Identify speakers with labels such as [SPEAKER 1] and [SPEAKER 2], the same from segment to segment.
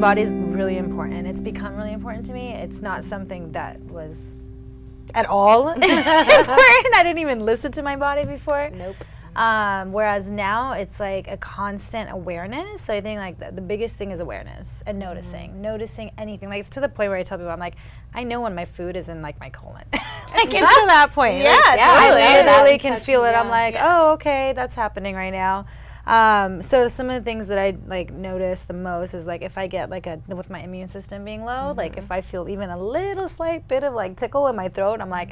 [SPEAKER 1] body's really important. It's become really important to me. It's not something that was at all important. I didn't even listen to my body before.
[SPEAKER 2] Nope.
[SPEAKER 1] Whereas now it's like a constant awareness. So I think like the biggest thing is awareness and noticing anything. Like it's to the point where I tell people, I'm like, I know when my food is in like my colon. Like it's to that point.
[SPEAKER 3] Yeah,
[SPEAKER 1] like,
[SPEAKER 3] totally.
[SPEAKER 1] I literally can
[SPEAKER 2] Touch-
[SPEAKER 1] feel it. I'm
[SPEAKER 2] yeah.
[SPEAKER 1] like, oh, okay, that's happening right now. So some of the things that I like notice the most is like if I get like with my immune system being low, like if I feel even a little slight bit of like tickle in my throat, I'm like,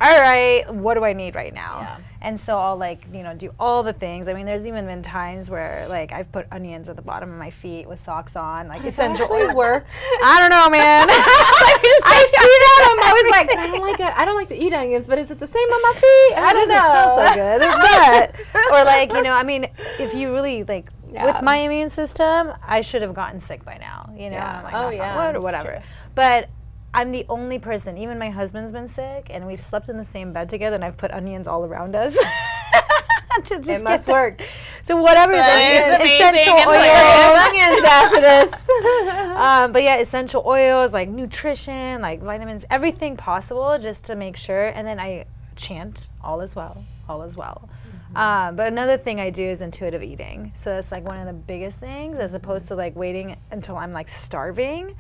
[SPEAKER 1] all right, what do I need right now?
[SPEAKER 2] Yeah.
[SPEAKER 1] And so I'll like, do all the things. I mean, there's even been times where like I've put onions at the bottom of my feet with socks on, like
[SPEAKER 2] Does that
[SPEAKER 1] essential
[SPEAKER 2] actually
[SPEAKER 1] oil.
[SPEAKER 2] work?
[SPEAKER 1] I don't know, man.
[SPEAKER 2] I see that. I'm always like, I don't like it. I don't like to eat onions, but is it the same on my feet? I don't know.
[SPEAKER 1] It smells so good. But, or like, I mean, if you really like,
[SPEAKER 2] Yeah.
[SPEAKER 1] with my immune system, I should have gotten sick by now,
[SPEAKER 2] Yeah.
[SPEAKER 1] I'm like,
[SPEAKER 2] Oh,
[SPEAKER 1] knock on
[SPEAKER 2] yeah,
[SPEAKER 1] wood or
[SPEAKER 2] that's
[SPEAKER 1] whatever.
[SPEAKER 2] true.
[SPEAKER 1] But I'm the only person, even my husband's been sick, and we've slept in the same bed together, and I've put onions all around us. To just
[SPEAKER 2] It must
[SPEAKER 1] get-
[SPEAKER 2] work.
[SPEAKER 1] So whatever it
[SPEAKER 3] That
[SPEAKER 1] is,
[SPEAKER 3] is
[SPEAKER 1] essential
[SPEAKER 3] amazing and
[SPEAKER 1] oils.
[SPEAKER 2] Onions after this.
[SPEAKER 1] But yeah, essential oils, like nutrition, like vitamins, everything possible just to make sure. And then I chant, all is well, all is well. But another thing I do is intuitive eating. So that's like one of the biggest things as opposed to like waiting until I'm like starving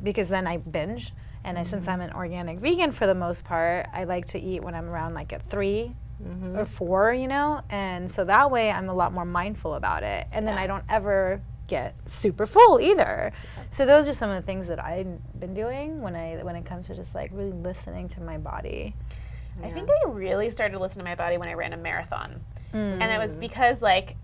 [SPEAKER 1] because then I binge. And since I'm an organic vegan for the most part, I like to eat when I'm around like at 3 or 4, and so that way I'm a lot more mindful about it. And then I don't ever get super full either. So those are some of the things that I've been doing when it comes to just like really listening to my body.
[SPEAKER 3] I think I really started to listen to my body when I ran a marathon. And it was because like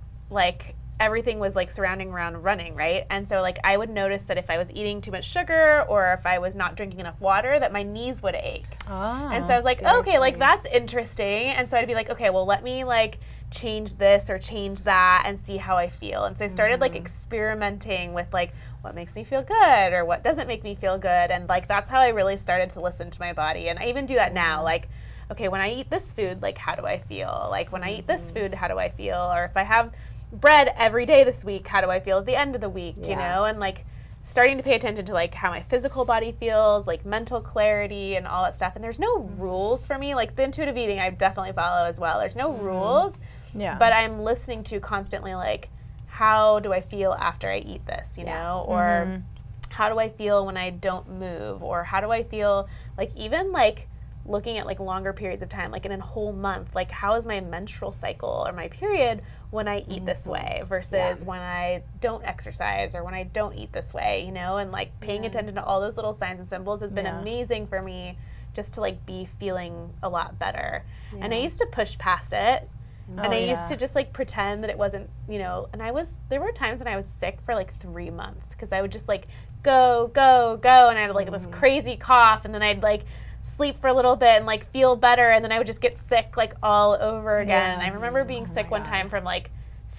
[SPEAKER 3] everything was like surrounding around running, right? And so like I would notice that if I was eating too much sugar or if I was not drinking enough water, that my knees would ache. And so I was like, okay, like that's interesting. And so I'd be like, okay, well let me like change this or change that and see how I feel. And so I started like experimenting with like what makes me feel good or what doesn't make me feel good. And like that's how I really started to listen to my body. And I even do that now. Like, okay, when I eat this food, like how do I feel? Like when I eat this food, how do I feel? Or if I have bread every day this week, how do I feel at the end of the week, and like starting to pay attention to like how my physical body feels, like mental clarity and all that stuff. And there's no rules for me. Like the intuitive eating I definitely follow as well. There's no rules, but I'm listening to constantly like how do I feel after I eat this, you know, or how do I feel when I don't move, or how do I feel like even like looking at like longer periods of time, like in a whole month, like how is my menstrual cycle or my period when I eat this way versus when I don't exercise or when I don't eat this way, and like paying attention to all those little signs and symbols has been amazing for me just to like be feeling a lot better. And I used to push past it. And I used to just like pretend that it wasn't, and there were times when I was sick for like 3 months because I would just like go, and I had like this crazy cough, and then I'd like sleep for a little bit and like feel better, and then I would just get sick like all over again. I remember being sick one time from like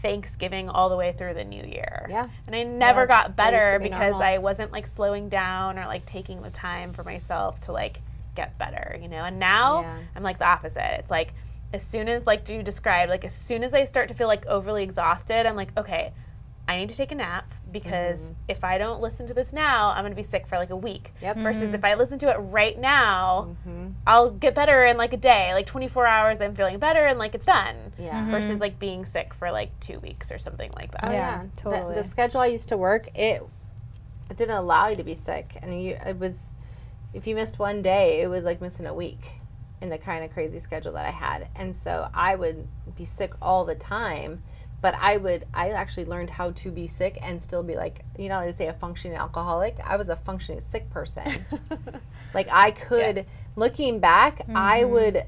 [SPEAKER 3] Thanksgiving all the way through the New Year.
[SPEAKER 2] Yeah.
[SPEAKER 3] And I never got
[SPEAKER 2] that used
[SPEAKER 3] better
[SPEAKER 2] to be
[SPEAKER 3] because
[SPEAKER 2] normal.
[SPEAKER 3] I wasn't like slowing down or like taking the time for myself to like get better, And now I'm like the opposite. It's like as soon as like you described, like as soon as I start to feel like overly exhausted, I'm like, okay, I need to take a nap because if I don't listen to this now, I'm going to be sick for like a week. Versus if I listen to it right now, I'll get better in like a day. Like 24 hours, I'm feeling better and like it's done. Versus like being sick for like 2 weeks or something like that.
[SPEAKER 2] Oh,
[SPEAKER 1] Yeah,
[SPEAKER 2] yeah.
[SPEAKER 1] totally.
[SPEAKER 2] The schedule I used to work, it didn't allow you to be sick. And it was, if you missed one day, it was like missing a week in the kind of crazy schedule that I had. And so I would be sick all the time. But I actually learned how to be sick and still be like, they say a functioning alcoholic. I was a functioning sick person. Like I could, looking back, I would,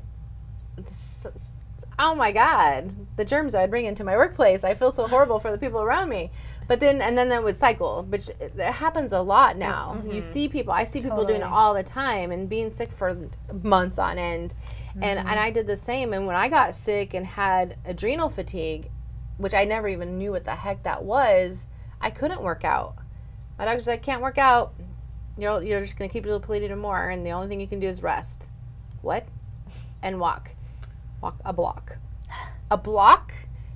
[SPEAKER 2] oh my God, the germs I'd bring into my workplace. I feel so horrible for the people around me. But then that would cycle, which it happens a lot now. You see people, I see people doing it all the time and being sick for months on end. And I did the same. And when I got sick and had adrenal fatigue, which I never even knew what the heck that was, I couldn't work out. My doctor said, I can't work out. You're just going to keep depleted more, and the only thing you can do is rest. What? And walk. Walk a block. A block?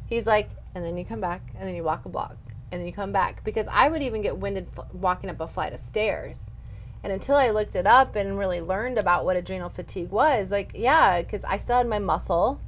[SPEAKER 2] He's like, and then you come back, and then you walk a block. and then you come back. Because I would even get winded walking up a flight of stairs. And until I looked it up and really learned about what adrenal fatigue was, like, yeah, because I still had my muscle,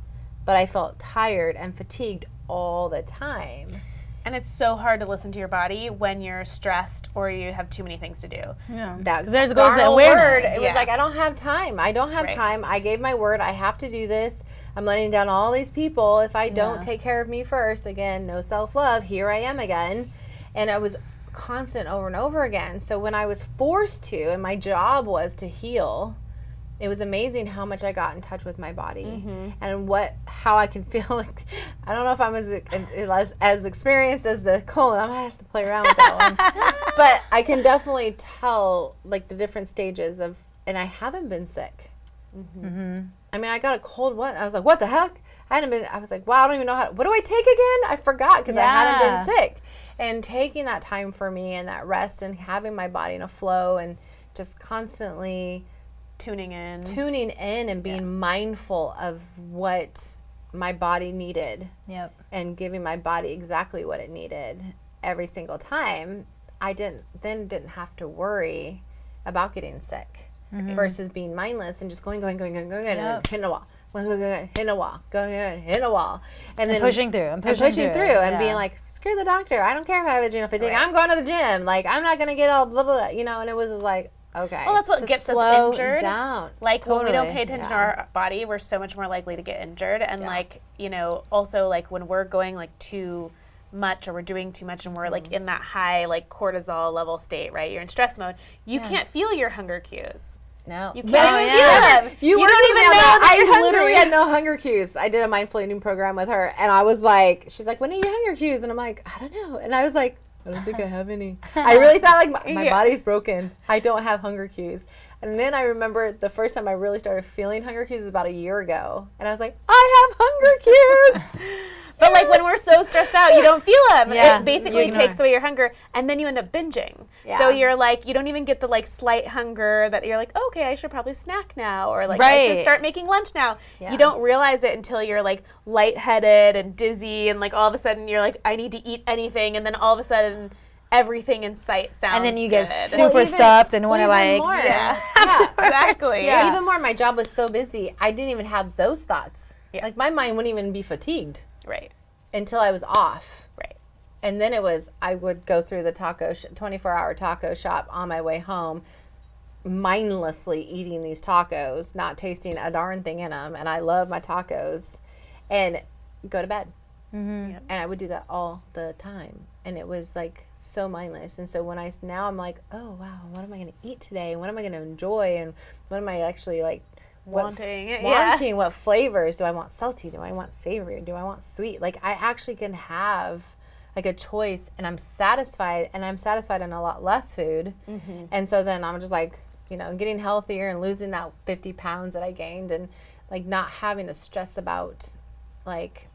[SPEAKER 2] but I felt tired and fatigued all the time.
[SPEAKER 3] And it's so hard to listen to your body when you're stressed or you have too many things to do.
[SPEAKER 1] Yeah.
[SPEAKER 2] That
[SPEAKER 1] There's goes
[SPEAKER 2] darn
[SPEAKER 1] the
[SPEAKER 2] old
[SPEAKER 1] awareness.
[SPEAKER 2] word. It
[SPEAKER 3] Yeah.
[SPEAKER 2] was like, I don't have time. I don't have
[SPEAKER 3] Right.
[SPEAKER 2] time. I gave my word. I have to do this. I'm letting down all these people. If I don't take care of me first, again, no self-love, here I am again. And I was constant over and over again. So when I was forced to, and my job was to heal, it was amazing how much I got in touch with my body and how I can feel like, I don't know if I'm as experienced as the colon. I might have to play around with that one. But I can definitely tell like the different stages of, and I haven't been sick. I mean, I got a cold one. I was like, what the heck? I was like, wow, I don't even know what do I take again? I forgot because I hadn't been sick. And taking that time for me and that rest and having my body in a flow and just constantly
[SPEAKER 3] Tuning in.
[SPEAKER 2] and being mindful of what my body needed
[SPEAKER 1] Yep.
[SPEAKER 2] and giving my body exactly what it needed every single time, I didn't have to worry about getting sick versus being mindless and just going, and then hitting a wall. Hitting a wall, hitting a wall, and then
[SPEAKER 1] pushing through, and pushing through,
[SPEAKER 2] and
[SPEAKER 1] yeah.
[SPEAKER 2] being like, screw the doctor. I don't care if I have adrenal fatigue.
[SPEAKER 3] Right.
[SPEAKER 2] I'm going to the gym. Like, I'm not gonna get all blah blah blah. You know, and it was just like, okay.
[SPEAKER 3] Well, that's what
[SPEAKER 2] to
[SPEAKER 3] gets us
[SPEAKER 2] slow
[SPEAKER 3] injured.
[SPEAKER 2] down.
[SPEAKER 3] Like when we don't
[SPEAKER 2] Totally,
[SPEAKER 3] pay attention to
[SPEAKER 2] yeah.
[SPEAKER 3] our body, we're so much more likely to get injured. And like, you know, also like when we're going like too much or we're doing too much and we're like in that high like cortisol level state, right? You're in stress mode. You can't feel your hunger cues.
[SPEAKER 2] No,
[SPEAKER 3] You
[SPEAKER 2] But
[SPEAKER 3] can't even feel them.
[SPEAKER 2] You
[SPEAKER 3] don't
[SPEAKER 2] worked with
[SPEAKER 3] even
[SPEAKER 2] me on
[SPEAKER 3] know that you're
[SPEAKER 2] I literally
[SPEAKER 3] hungry.
[SPEAKER 2] had no hunger cues. I did a mindful eating program with her, and I was like, she's like, when are your hunger cues? And I'm like, I don't know. And I was like, I don't think I have any. I really thought like my
[SPEAKER 3] Yeah.
[SPEAKER 2] body's broken. I don't have hunger cues. And then I remember the first time I really started feeling hunger cues was about a year ago, and I was like, I have hunger cues.
[SPEAKER 3] But like when we're so stressed out, you don't feel them.
[SPEAKER 1] Yeah,
[SPEAKER 3] It basically
[SPEAKER 1] you ignore.
[SPEAKER 3] takes away your hunger, and then you end up binging.
[SPEAKER 2] Yeah.
[SPEAKER 3] So you're like, you don't even get the like slight hunger that you're like, okay, I should probably snack now, or like I
[SPEAKER 1] Right.
[SPEAKER 3] should start making lunch now.
[SPEAKER 2] Yeah.
[SPEAKER 3] You don't realize it until you're like lightheaded and dizzy, and like all of a sudden you're like, I need to eat anything, and then all of a sudden everything in sight sounds
[SPEAKER 1] And then you get
[SPEAKER 3] good.
[SPEAKER 1] super
[SPEAKER 2] even-
[SPEAKER 1] stuffed and want to
[SPEAKER 2] well, even
[SPEAKER 1] like,
[SPEAKER 2] more.
[SPEAKER 3] Yeah.
[SPEAKER 2] Yeah.
[SPEAKER 3] Exactly.
[SPEAKER 1] Yeah.
[SPEAKER 2] Even more, my job was so busy, I didn't even have those thoughts.
[SPEAKER 3] Yeah.
[SPEAKER 2] Like my mind wouldn't even be fatigued
[SPEAKER 3] Right.
[SPEAKER 2] until I was off.
[SPEAKER 3] Right.
[SPEAKER 2] And then it was, I would go through the 24-hour taco shop on my way home, mindlessly eating these tacos, not tasting a darn thing in them. And I love my tacos, and go to bed.
[SPEAKER 3] Yep.
[SPEAKER 2] And I would do that all the time. And it was like so mindless. And so now I'm like, oh, wow, what am I going to eat today? And what am I going to enjoy? And what am I actually like
[SPEAKER 3] Wanting it,
[SPEAKER 2] wanting? What flavors? Do I want salty? Do I want savory? Do I want sweet? Like I actually can have like a choice, and I'm satisfied, and I'm satisfied in a lot less food. And so then I'm just like, you know, getting healthier and losing that 50 pounds that I gained, and like not having to stress about like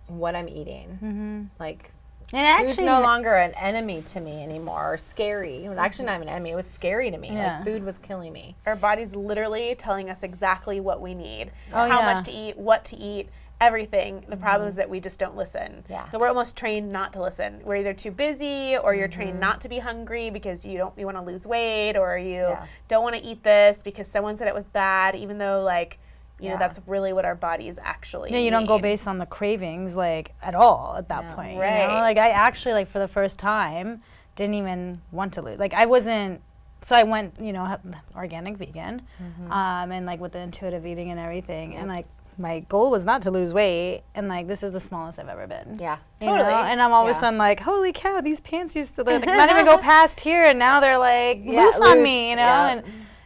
[SPEAKER 2] what I'm eating. Like
[SPEAKER 1] and
[SPEAKER 2] food's
[SPEAKER 1] actually,
[SPEAKER 2] no longer an enemy to me anymore, or scary. Well, actually not even an enemy. It was scary to me.
[SPEAKER 1] Yeah.
[SPEAKER 2] Like food was killing me.
[SPEAKER 3] Our body's literally telling us exactly what we need,
[SPEAKER 1] Oh,
[SPEAKER 3] how
[SPEAKER 1] yeah.
[SPEAKER 3] much to eat, what to eat, everything. The problem is that we just don't listen.
[SPEAKER 2] Yeah.
[SPEAKER 3] So we're almost trained not to listen. We're either too busy, or you're trained not to be hungry because you want to lose weight, or you
[SPEAKER 2] Yeah.
[SPEAKER 3] don't want to eat this because someone said it was bad, even though like you know
[SPEAKER 2] Yeah.
[SPEAKER 3] that's really what our bodies actually
[SPEAKER 1] yeah, you don't go
[SPEAKER 3] need.
[SPEAKER 1] based on the cravings like at all at that
[SPEAKER 2] No.
[SPEAKER 1] point.
[SPEAKER 3] Right.
[SPEAKER 1] You know? Like I actually like for the first time didn't even want to lose. Like I wasn't. So I went, you know, organic vegan, and like with the intuitive eating and everything, and like my goal was not to lose weight, and like this is the smallest I've ever been.
[SPEAKER 2] Yeah.
[SPEAKER 1] You know?
[SPEAKER 3] Totally.
[SPEAKER 1] And I'm all of a
[SPEAKER 2] Yeah.
[SPEAKER 1] sudden like, holy cow, these pants used to like, not even go past here, and now they're like
[SPEAKER 2] Yeah,
[SPEAKER 1] loose on
[SPEAKER 2] loose,
[SPEAKER 1] me, you know.
[SPEAKER 2] yeah.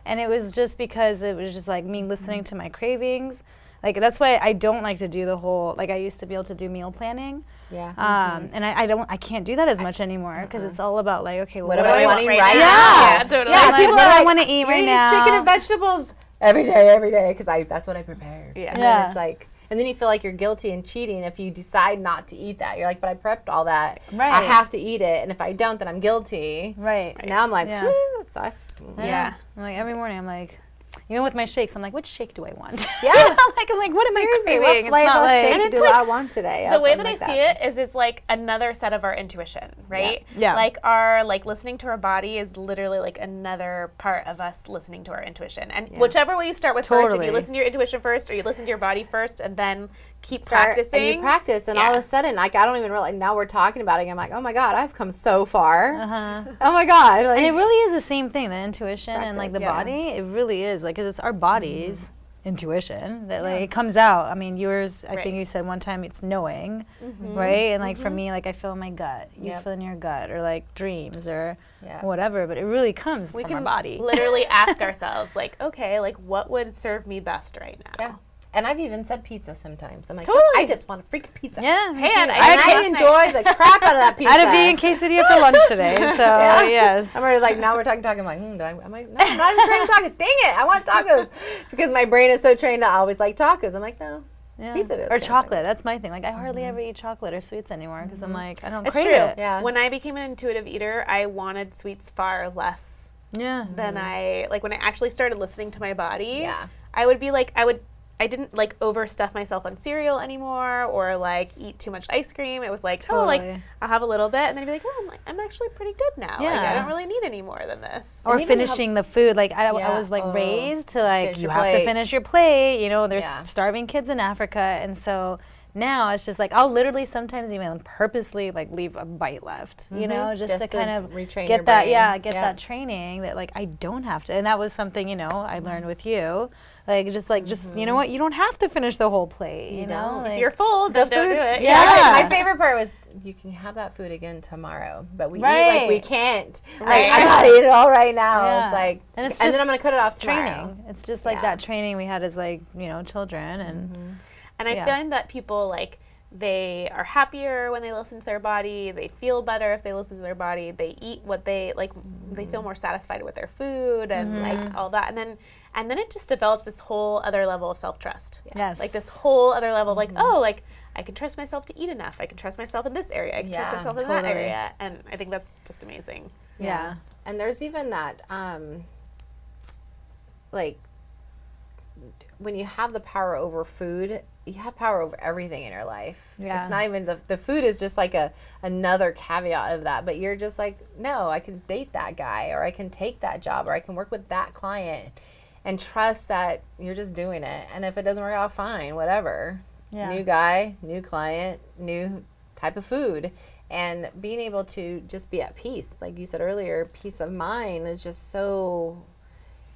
[SPEAKER 1] And it was just because it was just like me listening to my cravings. Like that's why I don't like to do the whole like I used to be able to do meal planning.
[SPEAKER 2] Yeah.
[SPEAKER 1] And I can't do that as much anymore because it's all about like, okay,
[SPEAKER 2] What
[SPEAKER 1] what
[SPEAKER 2] am
[SPEAKER 1] do
[SPEAKER 2] I
[SPEAKER 1] I
[SPEAKER 2] wanting
[SPEAKER 3] right
[SPEAKER 2] right
[SPEAKER 3] now?
[SPEAKER 2] now?
[SPEAKER 3] Yeah, totally.
[SPEAKER 2] Yeah,
[SPEAKER 1] Like,
[SPEAKER 2] people
[SPEAKER 1] what
[SPEAKER 2] are
[SPEAKER 1] do I
[SPEAKER 2] like,
[SPEAKER 1] wanna eat
[SPEAKER 2] "You're
[SPEAKER 1] right
[SPEAKER 2] eating
[SPEAKER 1] now?"
[SPEAKER 2] chicken and vegetables every day, because that's what I prepare.
[SPEAKER 3] Yeah.
[SPEAKER 2] And
[SPEAKER 1] Yeah.
[SPEAKER 2] then it's like, and then you feel like you're guilty and cheating if you decide not to eat that. You're like, but I prepped all that.
[SPEAKER 1] Right.
[SPEAKER 2] I have to eat it, and if I don't, then I'm guilty.
[SPEAKER 1] Right.
[SPEAKER 2] And now I'm like,
[SPEAKER 1] Yeah.
[SPEAKER 2] phew, so
[SPEAKER 3] Yeah.
[SPEAKER 1] I'm like every morning I'm like, even with my shakes, I'm like, which shake do I want?
[SPEAKER 2] Yeah.
[SPEAKER 1] I'm like, what am
[SPEAKER 2] Seriously,
[SPEAKER 1] I
[SPEAKER 2] what
[SPEAKER 1] craving?
[SPEAKER 2] flavor shake
[SPEAKER 3] And
[SPEAKER 2] do
[SPEAKER 3] it's like
[SPEAKER 2] I want today?
[SPEAKER 3] The way
[SPEAKER 2] I'm
[SPEAKER 3] that
[SPEAKER 2] like
[SPEAKER 3] I see it is it's like another set of our intuition, right?
[SPEAKER 1] Yeah.
[SPEAKER 3] Like our like listening to our body is literally like another part of us listening to our intuition. And whichever way you start with first, if
[SPEAKER 1] Totally.
[SPEAKER 3] you listen to your intuition first or you listen to your body first and then keep
[SPEAKER 2] Start-
[SPEAKER 3] practicing.
[SPEAKER 2] And you practice, and all of a sudden, like, I don't even realize, now we're talking about it, I'm like, oh my God, I've come so far. Oh my God. Like,
[SPEAKER 1] And it really is the same thing, the intuition and like the
[SPEAKER 2] Practice,
[SPEAKER 1] body. It really is, like, because it's our body's intuition that like it comes out. I mean, yours, I think you said one time it's knowing, right? And like for me, like I feel in my gut. You feel in your gut, or like dreams, or whatever. But it really comes
[SPEAKER 3] we
[SPEAKER 1] from
[SPEAKER 3] can
[SPEAKER 1] our body.
[SPEAKER 3] literally ask ourselves, like, okay, like what would serve me best right now?
[SPEAKER 2] yeah. And I've even said pizza sometimes. I'm like,
[SPEAKER 3] Totally.
[SPEAKER 2] I just want a freaking pizza.
[SPEAKER 1] Yeah. me
[SPEAKER 3] Hey,
[SPEAKER 1] too.
[SPEAKER 3] and
[SPEAKER 2] And I enjoy the crap out of that pizza.
[SPEAKER 1] I had a vegan quesadilla for lunch today, so yes.
[SPEAKER 2] I'm already like, now we're talking. I'm like, no, I'm not even trying to tacos. Dang it, I want tacos. Because my brain is so trained to always like tacos. I'm like, no,
[SPEAKER 1] Yeah.
[SPEAKER 2] pizza it is.
[SPEAKER 1] Or
[SPEAKER 2] Yeah,
[SPEAKER 1] chocolate. That's my thing. Like I hardly ever eat chocolate or sweets anymore because I'm like, I don't
[SPEAKER 3] It's
[SPEAKER 1] crave
[SPEAKER 3] true.
[SPEAKER 1] it.
[SPEAKER 2] Yeah.
[SPEAKER 3] When I became an intuitive eater, I wanted sweets far less
[SPEAKER 1] Yeah.
[SPEAKER 3] than I like when I actually started listening to my body.
[SPEAKER 2] Yeah.
[SPEAKER 3] I would be like I didn't like overstuff myself on cereal anymore or like eat too much ice cream. It was like, oh, like
[SPEAKER 1] Totally.
[SPEAKER 3] I'll have a little bit and then I'd be like, well, I'm actually pretty good now. Like I
[SPEAKER 1] Yeah.
[SPEAKER 3] don't really need any more than this.
[SPEAKER 1] Or
[SPEAKER 2] even
[SPEAKER 1] finishing the food. Like I
[SPEAKER 2] Yeah.
[SPEAKER 1] was like
[SPEAKER 2] Oh.
[SPEAKER 1] raised to like
[SPEAKER 2] Finish
[SPEAKER 1] you
[SPEAKER 2] your
[SPEAKER 1] have to
[SPEAKER 2] plate.
[SPEAKER 1] finish your plate. You know, there's
[SPEAKER 2] Yeah.
[SPEAKER 1] starving kids in Africa, and so now it's just like I'll literally sometimes even purposely like leave a bite left. You know, just
[SPEAKER 2] Just
[SPEAKER 1] to
[SPEAKER 2] to
[SPEAKER 1] kind of
[SPEAKER 2] retrain
[SPEAKER 1] get
[SPEAKER 2] your
[SPEAKER 1] that
[SPEAKER 2] brain.
[SPEAKER 1] get
[SPEAKER 2] Yeah.
[SPEAKER 1] that training that like I don't have to. And that was something I learned with you. Like just you know what, you don't have to finish the whole plate. You know,
[SPEAKER 2] don't.
[SPEAKER 1] like,
[SPEAKER 3] If you're full, then don't do it.
[SPEAKER 1] Yeah.
[SPEAKER 2] My favorite part was you can have that food again tomorrow, but we eat like
[SPEAKER 1] Right.
[SPEAKER 2] we can't.
[SPEAKER 3] Right.
[SPEAKER 2] I gotta eat it all right now.
[SPEAKER 1] Yeah.
[SPEAKER 2] It's like,
[SPEAKER 1] And
[SPEAKER 2] and,
[SPEAKER 1] it's
[SPEAKER 2] then
[SPEAKER 1] just
[SPEAKER 2] I'm gonna cut it off tomorrow.
[SPEAKER 1] training. It's just like
[SPEAKER 2] Yeah.
[SPEAKER 1] that training we had as like children and.
[SPEAKER 3] And I
[SPEAKER 1] Yeah.
[SPEAKER 3] find that people like they are happier when they listen to their body. They feel better if they listen to their body. They eat what they like. They feel more satisfied with their food and like all that. And then it just develops this whole other level of self-trust.
[SPEAKER 1] Yes.
[SPEAKER 3] Like this whole other level of like, oh, like I can trust myself to eat enough. I can trust myself in this area. I can trust
[SPEAKER 2] Yeah,
[SPEAKER 3] myself in that
[SPEAKER 1] totally.
[SPEAKER 3] area. And I think that's just amazing.
[SPEAKER 1] Yeah.
[SPEAKER 2] And there's even that, like, when you have the power over food, you have power over everything in your life.
[SPEAKER 1] Yeah.
[SPEAKER 2] It's not even the food is just like another caveat of that. But you're just like, no, I can date that guy, or I can take that job, or I can work with that client, and trust that you're just doing it. And if it doesn't work out, fine, whatever.
[SPEAKER 1] Yeah.
[SPEAKER 2] New guy, new client, new type of food. And being able to just be at peace, like you said earlier, peace of mind is just so,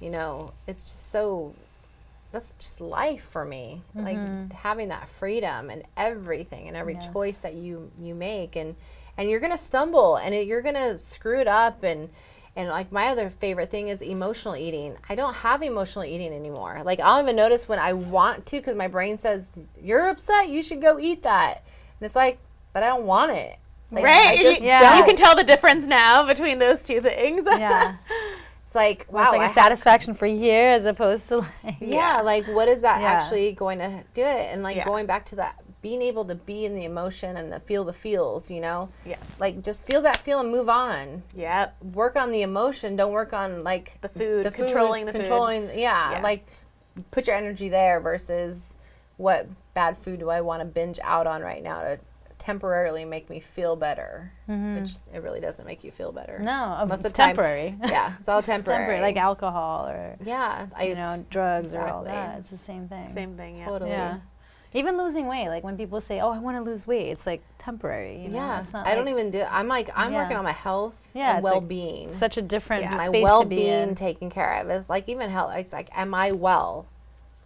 [SPEAKER 2] it's just so, that's just life for me. Like having that freedom and everything and every choice that you make. And you're going to stumble and you're going to screw it up. And like my other favorite thing is emotional eating. I don't have emotional eating anymore. Like I'll even notice when I want to, because my brain says, you're upset, you should go eat that. And it's like, but I don't want it. Like,
[SPEAKER 3] Right.
[SPEAKER 2] I just
[SPEAKER 3] You
[SPEAKER 2] don't.
[SPEAKER 3] can tell the difference now between those two things.
[SPEAKER 1] Yeah.
[SPEAKER 2] It's like,
[SPEAKER 1] Wow,
[SPEAKER 2] wow,
[SPEAKER 1] it's like
[SPEAKER 2] I
[SPEAKER 1] a
[SPEAKER 2] have-
[SPEAKER 1] satisfaction for a year as opposed to like
[SPEAKER 2] yeah, like what is that
[SPEAKER 1] Yeah.
[SPEAKER 2] actually going to do it? And like
[SPEAKER 3] Yeah.
[SPEAKER 2] going back to that, being able to be in the emotion and feel the feels,
[SPEAKER 3] Yeah.
[SPEAKER 2] like just feel that feel and move on.
[SPEAKER 3] Yep.
[SPEAKER 2] Work on the emotion. Don't work on like
[SPEAKER 3] The food, controlling the food.
[SPEAKER 2] Yeah,
[SPEAKER 3] Yeah.
[SPEAKER 2] like put your energy there versus what bad food do I want to binge out on right now to temporarily make me feel better, which it really doesn't make you feel better.
[SPEAKER 1] No,
[SPEAKER 2] Most of
[SPEAKER 1] it's
[SPEAKER 2] the time-
[SPEAKER 1] temporary.
[SPEAKER 2] Yeah, it's all temporary.
[SPEAKER 1] Temporary, like alcohol or
[SPEAKER 2] yeah,
[SPEAKER 1] drugs or all
[SPEAKER 2] exactly.
[SPEAKER 1] that. It's the same thing.
[SPEAKER 3] Same thing. Yeah.
[SPEAKER 2] Totally.
[SPEAKER 1] Yeah. Even losing weight, like when people say, "Oh, I want to lose weight," it's like temporary. You know?
[SPEAKER 2] Yeah,
[SPEAKER 1] It's not
[SPEAKER 2] I don't
[SPEAKER 1] like-
[SPEAKER 2] even do. I'm like I'm
[SPEAKER 1] Yeah.
[SPEAKER 2] working on my health
[SPEAKER 1] Yeah,
[SPEAKER 2] and
[SPEAKER 1] it's like
[SPEAKER 2] well-being.
[SPEAKER 1] Such a different
[SPEAKER 2] my
[SPEAKER 1] space to be
[SPEAKER 2] well-being
[SPEAKER 1] in.
[SPEAKER 2] taken care of. It's like even health. It's like, am I well?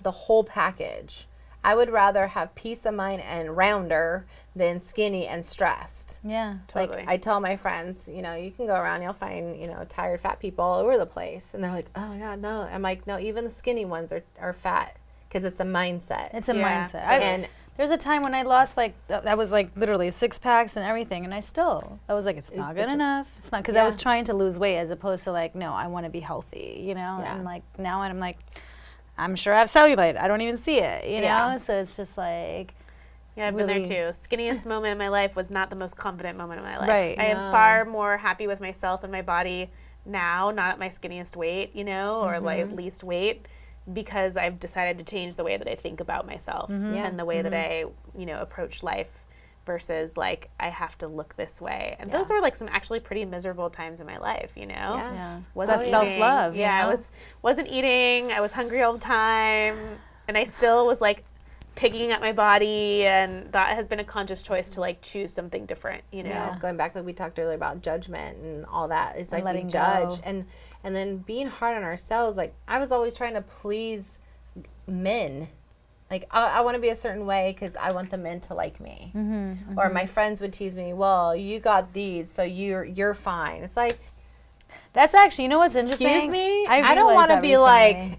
[SPEAKER 2] The whole package. I would rather have peace of mind and rounder than skinny and stressed.
[SPEAKER 1] Yeah.
[SPEAKER 3] Totally.
[SPEAKER 2] Like I tell my friends, you can go around, you'll find, tired fat people all over the place, and they're like, oh my God, no. I'm like, no, even the skinny ones are fat because it's a mindset.
[SPEAKER 1] It's a
[SPEAKER 3] Yeah,
[SPEAKER 1] mindset.
[SPEAKER 3] totally.
[SPEAKER 2] And
[SPEAKER 1] There's a time when I lost that was like literally 6 packs and everything, and I was like, it's not good enough. It's not because I was
[SPEAKER 2] Yeah.
[SPEAKER 1] trying to lose weight as opposed to like, no, I want to be healthy,
[SPEAKER 2] Yeah.
[SPEAKER 1] And like now I'm like, I'm sure I have cellulite. I don't even see it,
[SPEAKER 2] Yeah.
[SPEAKER 1] know. So it's just like,
[SPEAKER 3] Yeah, I've been
[SPEAKER 1] really-
[SPEAKER 3] there too. Skinniest moment in my life was not the most confident moment of my life.
[SPEAKER 1] Right.
[SPEAKER 3] I
[SPEAKER 2] No.
[SPEAKER 3] am far more happy with myself and my body now, not at my skinniest weight, or like least weight, because I've decided to change the way that I think about myself
[SPEAKER 2] Yeah.
[SPEAKER 3] and the way that I, approach life versus like I have to look this way. And those were like some actually pretty miserable times in my life,
[SPEAKER 1] Yeah.
[SPEAKER 3] Wasn't
[SPEAKER 1] That's
[SPEAKER 3] eating.
[SPEAKER 1] self-love.
[SPEAKER 3] Yeah, I wasn't eating. I was hungry all the time, and I still was like picking at my body, and that has been a conscious choice to like choose something different,
[SPEAKER 2] Yeah, going back like we talked earlier about judgment and all that. It's like we
[SPEAKER 1] letting
[SPEAKER 2] judge
[SPEAKER 1] go.
[SPEAKER 2] and then being hard on ourselves. Like I was always trying to please men. Like I want to be a certain way because I want the men to like me. Or my friends would tease me. Well, you got these, so you're fine. It's like,
[SPEAKER 1] That's actually, you know what's interesting?
[SPEAKER 2] excuse me. I don't
[SPEAKER 1] realized
[SPEAKER 2] want to
[SPEAKER 1] that
[SPEAKER 2] be
[SPEAKER 1] recently.
[SPEAKER 2] like,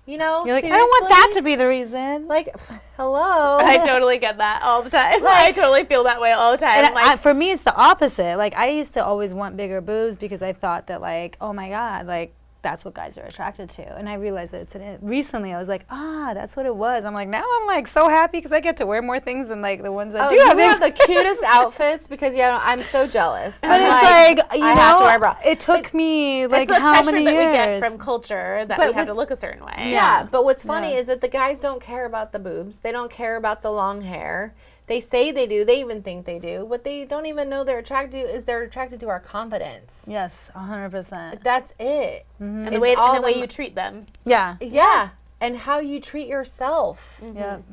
[SPEAKER 2] you're like,
[SPEAKER 1] I don't want that to be the reason.
[SPEAKER 2] like, hello.
[SPEAKER 3] I totally get that all the time. I totally feel that way all the time.
[SPEAKER 1] And for me, it's the opposite. Like, I used to always want bigger boobs because I thought that, like, oh my God, like, that's what guys are attracted to. And I realized that recently I was like, that's what it was. I'm like, now I'm like so happy because I get to wear more things than like the ones that do
[SPEAKER 2] you
[SPEAKER 1] have
[SPEAKER 2] have the cutest outfits because I'm so jealous.
[SPEAKER 1] But
[SPEAKER 2] I'm
[SPEAKER 1] it's like, you
[SPEAKER 2] I have to wear bra.
[SPEAKER 1] know, it took me like
[SPEAKER 3] it's the
[SPEAKER 1] how
[SPEAKER 3] pressure
[SPEAKER 1] many
[SPEAKER 3] that
[SPEAKER 1] years?
[SPEAKER 3] we get from culture that
[SPEAKER 2] But
[SPEAKER 3] we have to
[SPEAKER 2] what's-
[SPEAKER 3] look a certain way.
[SPEAKER 2] Yeah, but what's funny
[SPEAKER 1] Yeah.
[SPEAKER 2] is that the guys don't care about the boobs. They don't care about the long hair. They say they do. They even think they do. What they don't even know they're attracted to is they're attracted to our confidence.
[SPEAKER 1] Yes, 100%.
[SPEAKER 2] That's it.
[SPEAKER 3] And
[SPEAKER 2] It's
[SPEAKER 3] the way
[SPEAKER 2] all
[SPEAKER 3] and the way
[SPEAKER 2] the-
[SPEAKER 3] you treat them.
[SPEAKER 1] Yeah.
[SPEAKER 2] Yeah, and how you treat yourself.
[SPEAKER 1] Yep.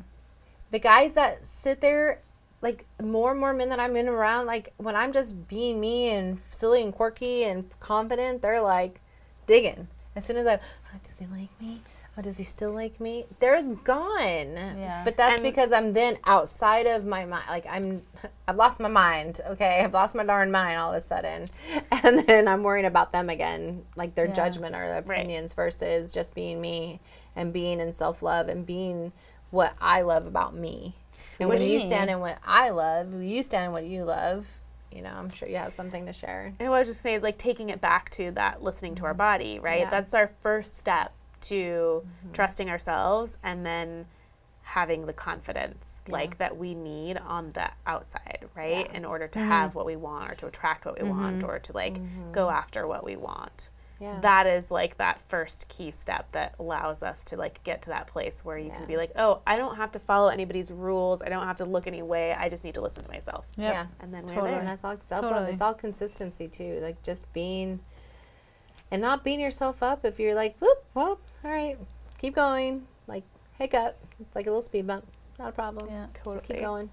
[SPEAKER 2] The guys that sit there, like more and more men that I'm in around, like when I'm just being me and silly and quirky and confident, they're like digging. As soon as does he like me? Oh, does he still like me? They're gone.
[SPEAKER 1] Yeah.
[SPEAKER 2] But that's
[SPEAKER 3] And-
[SPEAKER 2] because I'm then outside of my mind. Like I've lost my mind. Okay, I've lost my darn mind all of a sudden, and then I'm worrying about them again, like their judgment or their opinions versus just being me and being in self-love and being what I love about me. And when you stand in what I love, you stand in what you love. I'm sure you have something to share.
[SPEAKER 3] And I was just saying, like, taking it back to that listening to our body, right?
[SPEAKER 2] Yeah.
[SPEAKER 3] That's our first step to trusting ourselves and then having the confidence like that we need on the outside, right? In order to have what we want or to attract what we want or to like go after what we want.
[SPEAKER 2] Yeah.
[SPEAKER 3] That is like that first key step that allows us to like get to that place where you can be like, oh, I don't have to follow anybody's rules. I don't have to look any way. I just need to listen to myself.
[SPEAKER 1] Yep.
[SPEAKER 2] Yeah.
[SPEAKER 3] And then we're
[SPEAKER 1] Totally.
[SPEAKER 3] there.
[SPEAKER 2] And that's all self-love.
[SPEAKER 1] Totally.
[SPEAKER 2] It's all consistency too. Like just being and not beating yourself up if you're like, whoop, well, all right, keep going. Like hiccup. It's like a little speed bump. Not a problem.
[SPEAKER 1] Yeah.
[SPEAKER 2] Just keep going.